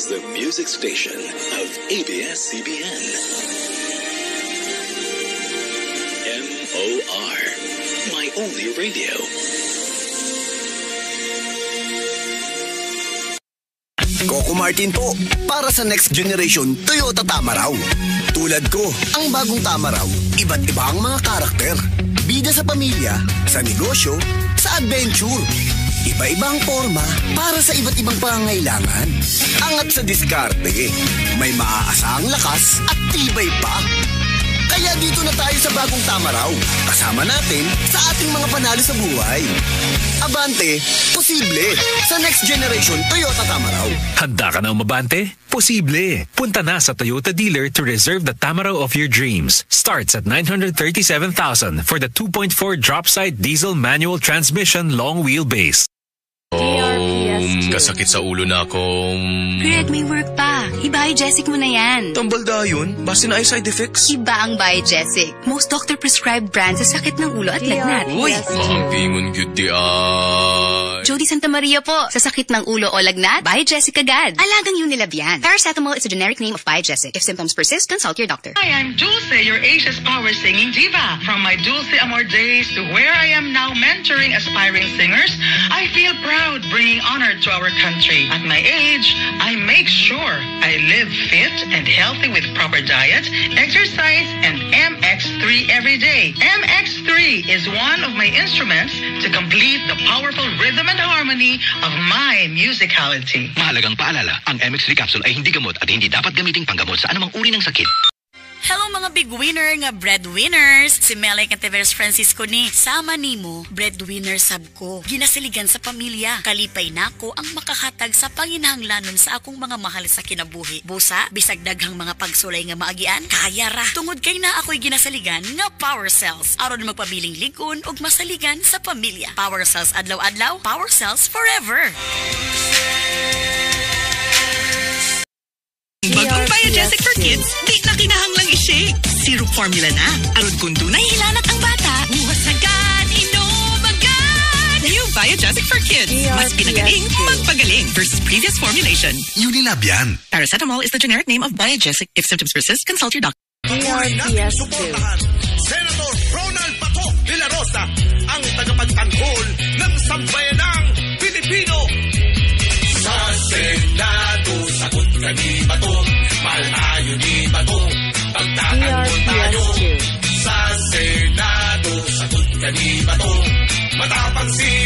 the music station of ABS-CBN. MOR, my only radio. Coco Martin po, para sa next generation Toyota Tamaraw. Tulad ko, ang bagong Tamaraw, iba't iba ang mga karakter. Bida sa pamilya, sa negosyo, sa adventure. Iba-ibang forma para sa iba't ibang pangangailangan. Angat sa diskarte, may maaasahang lakas at tibay pa. Kaya dito na tayo sa bagong Tamaraw. Kasama natin sa ating mga panalo sa buhay. Abante, posible sa next generation Toyota Tamaraw. Handa ka na umabante? Posible. Punta na sa Toyota dealer to reserve the Tamaraw of your dreams. Starts at 937,000 for the 2.4 drop-side diesel manual transmission long wheelbase. Kasakit sa ulo na akong... Greg, may work pa. I-Biogesic mo na yan. Tambalda yun? Basta na ay side effects? Iba ang Biogesic. Most doctor-prescribed brand sa sakit ng ulo at lagnat. Uy, maampingon gyud di ay. Jody Santa Maria po. Sa sakit ng ulo o lagnat, Biogesic agad. Alagang Unilab yan. Paracetamol is a generic name of Biogesic. If symptoms persist, consult your doctor. Hi, I'm Dulce, your Asia's Power Singing Diva. From my Dulce Amor days to where I am now mentoring aspiring singers, I feel proud bringing honor to our country. At my age, I make sure I live fit and healthy with proper diet, exercise, and MX3 every day. MX3 is one of my instruments to complete the powerful rhythm and harmony of my musicality. Mahalagang paalala, ang MX3 capsule ay hindi gamot at hindi dapat gamiting panggamot sa anumang uri ng sakit. Hello mga big winner nga breadwinners. Si Melay Cantiveros Francisco ni. Sama nimo, breadwinner sab ko. Ginasiligan sa pamilya. Kalipay nako ang makahatag sa panginahanglanon sa akong mga mahal sa kinabuhi. Busa, bisag daghang mga pagsulay nga maagian, kaya ra. Tungod kay na ako'y ginasaligan nga Power Cells. Aron magpabiling ligon ug masaligan sa pamilya. Power Cells adlaw-adlaw, Power Cells forever. Bagong Biogesic for Kids, di na kinahanglang i-shake. Syrup formula na. Aron kung dunay hilanat ang bata, buwas agad, inom agad. New Biogesic for Kids. Mas pinagaling, magpagaling versus previous formulation. Unilab yan. Paracetamol is the generic name of Biogesic. If symptoms persist, consult your doctor. Senator Ronald Bato de la Rosa, ang tagapagtanggol ng sambayanang Pilipino. Sa Senado, sagot ka ni Bato, mahal tayo ni Bato, pagtatanggol tayo. Sa Senado, sagot ka ni Bato, matapang si